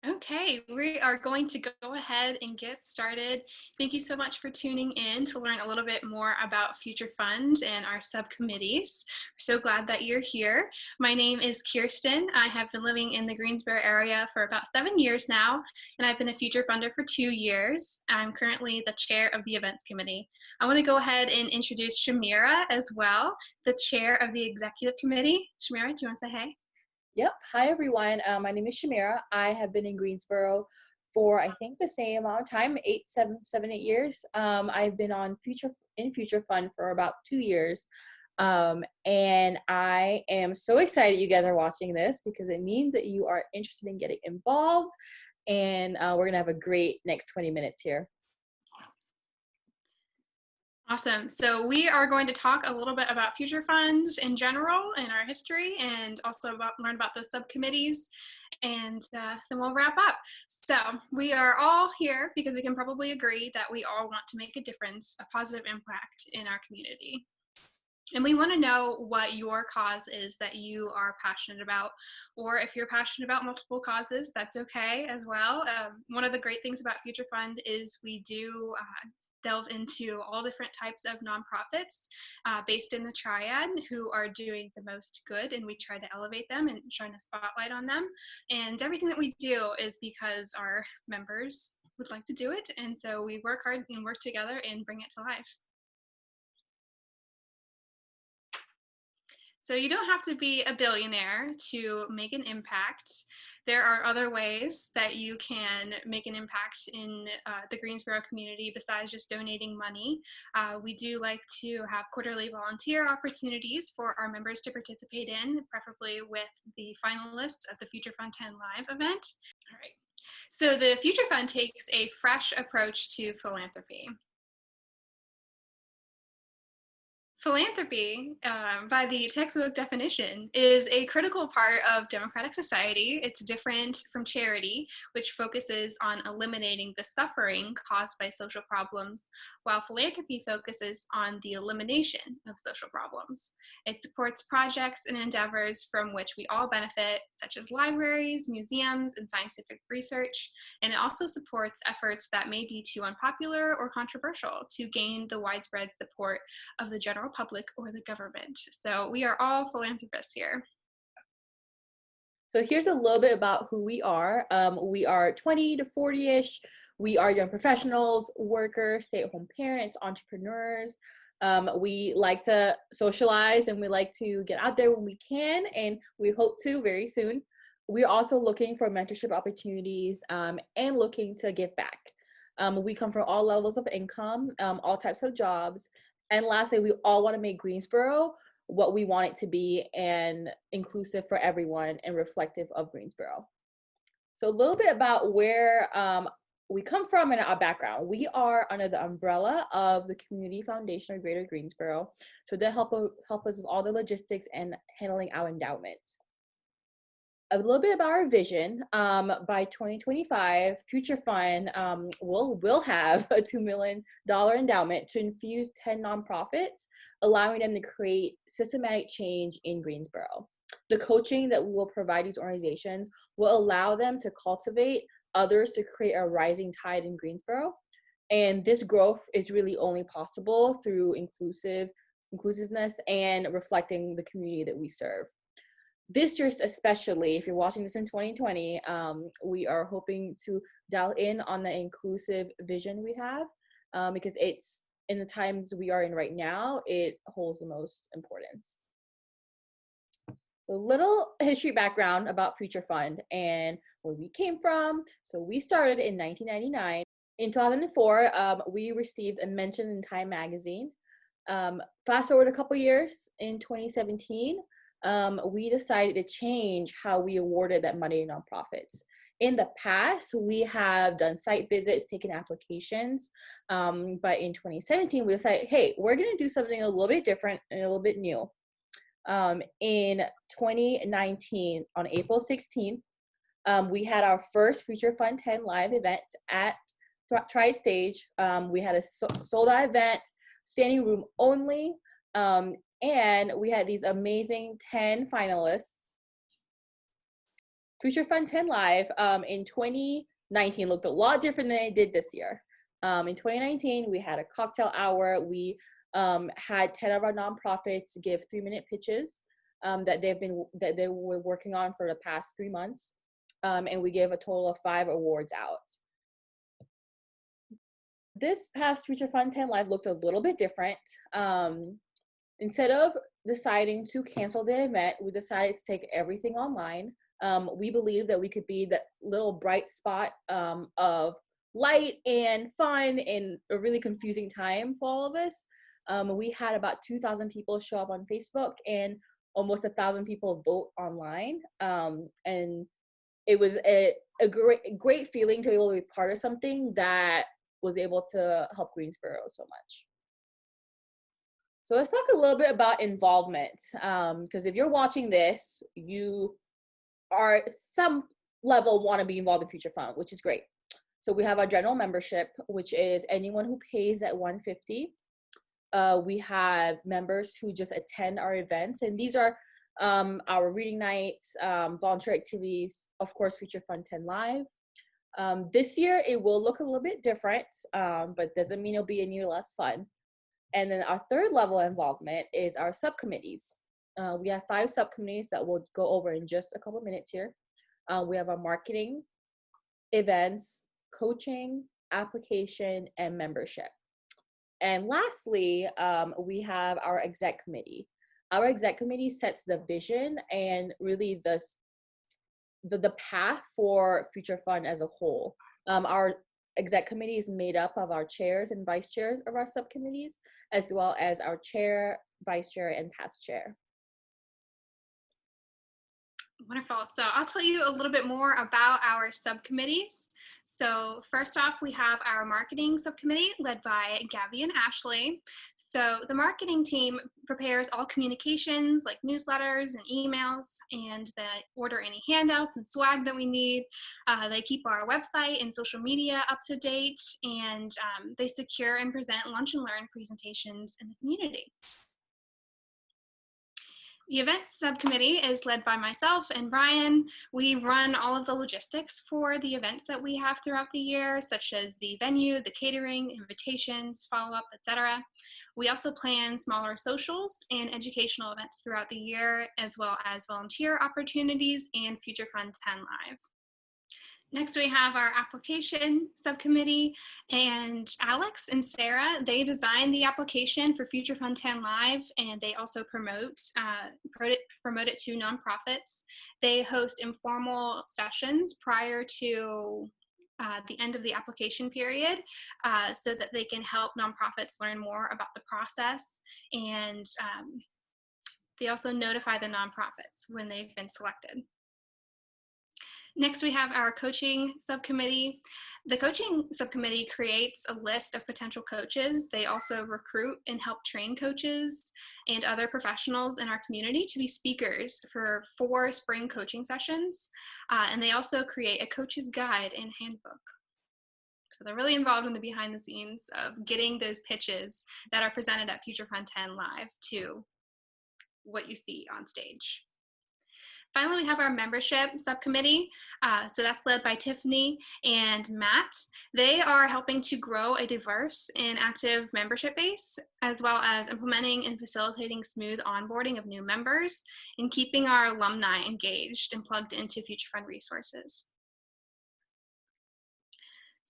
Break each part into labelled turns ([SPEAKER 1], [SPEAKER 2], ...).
[SPEAKER 1] Okay, we are going to go ahead and get started. Thank you so much for tuning in to learn a little bit more about Future Fund and our subcommittees. We're so glad that you're here. My name is Kirsten. I have been living in the Greensboro area for about 7 years now, and I've been a Future Funder for 2 years. I'm currently the chair of the events committee. I want to go ahead and introduce Shamira as well, the chair of the executive committee. Shamira, do you want to say hey?
[SPEAKER 2] Yep. Hi, everyone. My name is Shamira. I have been in Greensboro for I think the same amount of time, 8 years. I've been on Future Fund for about 2 years, and I am so excited you guys are watching this because it means that you are interested in getting involved, and we're gonna have a great next 20 minutes here.
[SPEAKER 1] Awesome. So we are going to talk a little bit about future funds in general and our history, and also learn about the subcommittees, and then we'll wrap up. So we are all here because we can probably agree that we all want to make a difference, a positive impact in our community. And we want to know what your cause is that you are passionate about, or if you're passionate about multiple causes, that's okay as well. One of the great things about Future Fund is we do delve into all different types of nonprofits based in the triad who are doing the most good, and we try to elevate them and shine a spotlight on them. And everything that we do is because our members would like to do it, and so we work hard and work together and bring it to life. So you don't have to be a billionaire to make an impact. There are other ways that you can make an impact in the Greensboro community besides just donating money. We do like to have quarterly volunteer opportunities for our members to participate in, preferably with the finalists of the Future Fund 10 Live event. All right. So the Future Fund takes a fresh approach to philanthropy. Philanthropy, by the textbook definition, is a critical part of democratic society. It's different from charity, which focuses on eliminating the suffering caused by social problems, while philanthropy focuses on the elimination of social problems. It supports projects and endeavors from which we all benefit, such as libraries, museums, and scientific research. And it also supports efforts that may be too unpopular or controversial to gain the widespread support of the general public or the government. So we are all philanthropists here.
[SPEAKER 2] So here's a little bit about who we are. We are 20 to 40-ish. We are young professionals, workers, stay-at-home parents, entrepreneurs. We like to socialize and we like to get out there when we can, and we hope to very soon. We're also looking for mentorship opportunities and looking to give back. We come from all levels of income, all types of jobs. And lastly, we all want to make Greensboro what we want it to be, and inclusive for everyone and reflective of Greensboro. So a little bit about where we come from and our background. We are under the umbrella of the Community Foundation of Greater Greensboro. So they help us with all the logistics and handling our endowments. A little bit about our vision. By 2025, Future Fund will have a $2 million endowment to infuse 10 nonprofits, allowing them to create systematic change in Greensboro. The coaching that we will provide these organizations will allow them to cultivate others to create a rising tide in Greensboro. And this growth is really only possible through inclusiveness and reflecting the community that we serve. This year, especially, if you're watching this in 2020, we are hoping to dial in on the inclusive vision we have, because it's in the times we are in right now, it holds the most importance. So a little history background about Future Fund and where we came from. So we started in 1999. In 2004, we received a mention in Time magazine. Fast forward a couple years, in 2017, we decided to change how we awarded that money to nonprofits. In the past, we have done site visits, taken applications, but in 2017, we decided, hey, we're going to do something a little bit different and a little bit new. In 2019, on April 16th, we had our first Future Fund 10 live event at Tri-Stage. We had a sold-out event, standing room only. And we had these amazing 10 finalists. Future Fun 10 Live in 2019 looked a lot different than it did this year. In 2019, we had a cocktail hour. We had 10 of our nonprofits give 3-minute pitches that they were working on for the past 3 months, and we gave a total of 5 awards out. This past Future Fun 10 Live looked a little bit different. Instead of deciding to cancel the event, we decided to take everything online. We believe that we could be that little bright spot of light and fun in a really confusing time for all of us. We had about 2,000 people show up on Facebook and almost 1,000 people vote online. And it was a great feeling to be able to be part of something that was able to help Greensboro so much. So let's talk a little bit about involvement, because if you're watching this, you are some level want to be involved in Future Fund, which is great. So we have our general membership, which is anyone who pays at $150. We have members who just attend our events, and these are our reading nights, volunteer activities, of course, Future Fund 10 Live. This year, it will look a little bit different, but doesn't mean it'll be any less fun. And then our third level of involvement is our subcommittees. We have 5 subcommittees that we'll go over in just a couple minutes here. We have our marketing, events, coaching, application, and membership. And lastly, we have our exec committee. Our exec committee sets the vision and really the path for Future Fund as a whole. Our exec committee is made up of our chairs and vice chairs of our subcommittees, as well as our chair, vice chair, and past chair.
[SPEAKER 1] Wonderful. So I'll tell you a little bit more about our subcommittees. So first off, we have our marketing subcommittee led by Gabby and Ashley. So the marketing team prepares all communications like newsletters and emails, and they order any handouts and swag that we need. They keep our website and social media up to date, and they secure and present lunch and learn presentations in the community. The events subcommittee is led by myself and Brian. We run all of the logistics for the events that we have throughout the year, such as the venue, the catering, invitations, follow-up, etc. We also plan smaller socials and educational events throughout the year, as well as volunteer opportunities and Future Fund 10 Live. Next, we have our application subcommittee, and Alex and Sarah, they design the application for Future Fund 10 Live, and they also promote it to nonprofits. They host informal sessions prior to the end of the application period so that they can help nonprofits learn more about the process, and they also notify the nonprofits when they've been selected. Next, we have our coaching subcommittee. The coaching subcommittee creates a list of potential coaches. They also recruit and help train coaches and other professionals in our community to be speakers for 4 spring coaching sessions. And they also create a coach's guide and handbook. So they're really involved in the behind the scenes of getting those pitches that are presented at Future Fund 10 Live to what you see on stage. Finally, we have our membership subcommittee. So that's led by Tiffany and Matt. They are helping to grow a diverse and active membership base, as well as implementing and facilitating smooth onboarding of new members and keeping our alumni engaged and plugged into Future Fund resources.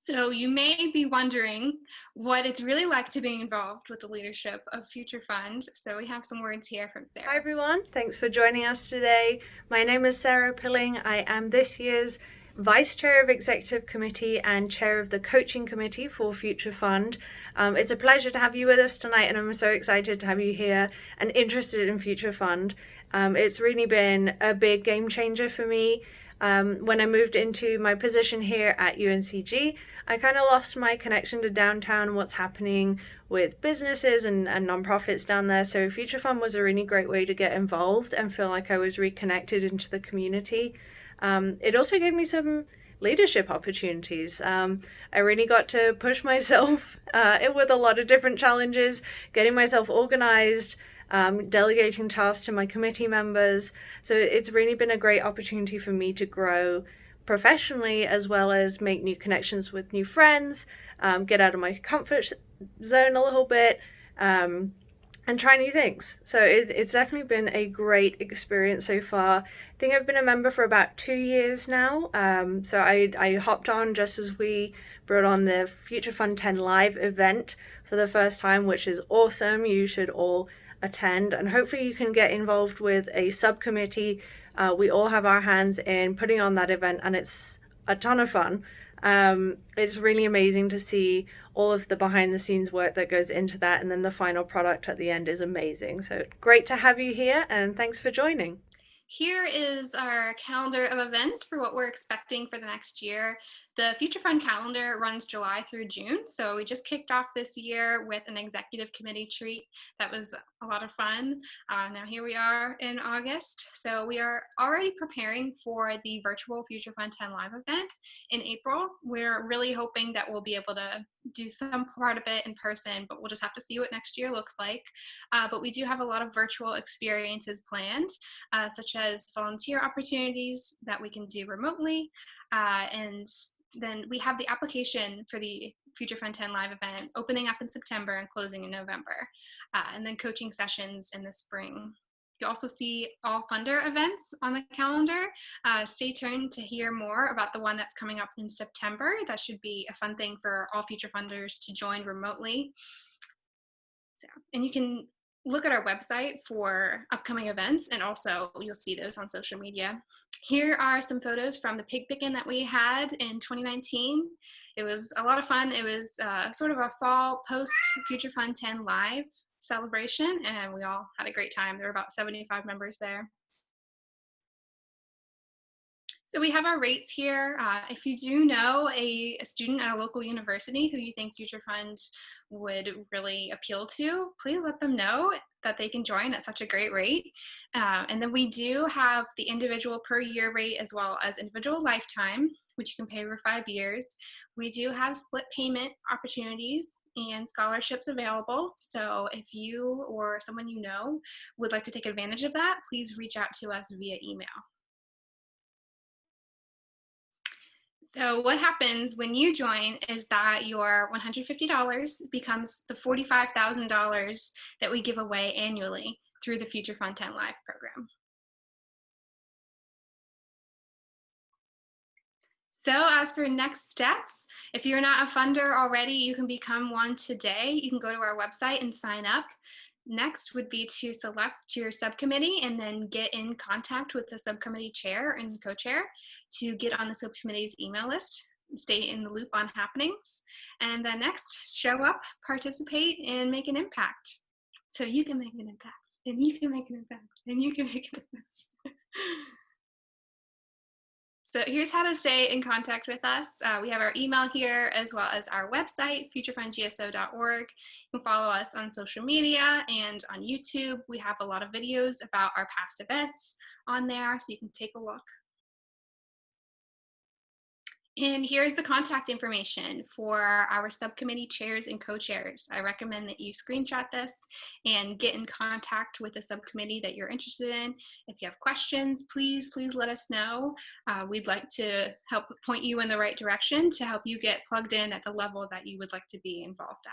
[SPEAKER 1] So you may be wondering what it's really like to be involved with the leadership of Future Fund. So we have some words here from Sarah.
[SPEAKER 3] Hi everyone, thanks for joining us today. My name is Sarah Pilling. I am this year's Vice Chair of Executive Committee and Chair of the Coaching Committee for Future Fund. It's a pleasure to have you with us tonight, and I'm so excited to have you here and interested in Future Fund. It's really been a big game changer for me. When I moved into my position here at UNCG, I kind of lost my connection to downtown and what's happening with businesses and nonprofits down there. So Future Fund was a really great way to get involved and feel like I was reconnected into the community. It also gave me some leadership opportunities. I really got to push myself with a lot of different challenges, getting myself organized, delegating tasks to my committee members. So it's really been a great opportunity for me to grow professionally, as well as make new connections with new friends, get out of my comfort zone a little bit, and try new things. So it's definitely been a great experience so far. I think I've been a member for about 2 years now. So I hopped on just as we brought on the Future Fund 10 live event for the first time, which is awesome. You should all attend, and hopefully you can get involved with a subcommittee. We all have our hands in putting on that event, and it's a ton of fun. It's really amazing to see all of the behind the scenes work that goes into that, and then the final product at the end is amazing. So great to have you here, and thanks for joining.
[SPEAKER 1] Here is our calendar of events for what we're expecting for the next year. The Future Fund calendar runs July through June, so we just kicked off this year with an executive committee treat. That was a lot of fun. Now here we are in August, so we are already preparing for the virtual Future Fund 10 live event in April. We're really hoping that we'll be able to do some part of it in person, but we'll just have to see what next year looks like. But we do have a lot of virtual experiences planned, such as volunteer opportunities that we can do remotely. And then we have the application for the Future Fund 10 live event opening up in September and closing in November, and then coaching sessions in the spring. You also see all funder events on the calendar. Stay tuned to hear more about the one that's coming up in September. That should be a fun thing for all future funders to join remotely. So, and you can look at our website for upcoming events, and also you'll see those on social media. Here are some photos from the pig picking that we had in 2019. It was a lot of fun. It was sort of a fall post Future Fund 10 live celebration, and we all had a great time. There were about 75 members there. So we have our rates here. If you do know a student at a local university who you think Future Fund would really appeal to, please let them know that they can join at such a great rate. And then we do have the individual per year rate as well as individual lifetime, which you can pay over 5 years. We do have split payment opportunities and scholarships available. So if you or someone you know would like to take advantage of that, please reach out to us via email. So what happens when you join is that your $150 becomes the $45,000 that we give away annually through the Future Fund 10 Live program. So as for next steps, if you're not a funder already, you can become one today. You can go to our website and sign up. Next would be to select your subcommittee and then get in contact with the subcommittee chair and co-chair to get on the subcommittee's email list, stay in the loop on happenings. And then next, show up, participate, and make an impact. So you can make an impact, and you can make an impact, and you can make an impact. So here's how to stay in contact with us. We have our email here as well as our website, futurefundgso.org. You can follow us on social media and on YouTube. We have a lot of videos about our past events on there, so you can take a look. And here's the contact information for our subcommittee chairs and co-chairs. I recommend that you screenshot this and get in contact with the subcommittee that you're interested in. If you have questions, please let us know. We'd like to help point you in the right direction to help you get plugged in at the level that you would like to be involved at.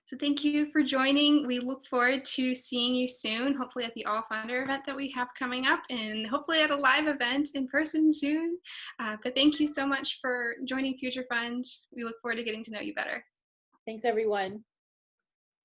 [SPEAKER 1] So thank you for joining. We look forward to seeing you soon, hopefully at the All Funder event that we have coming up, and hopefully at a live event in person soon. But thank you so much for joining Future Fund. We look forward to getting to know you better.
[SPEAKER 2] Thanks, everyone.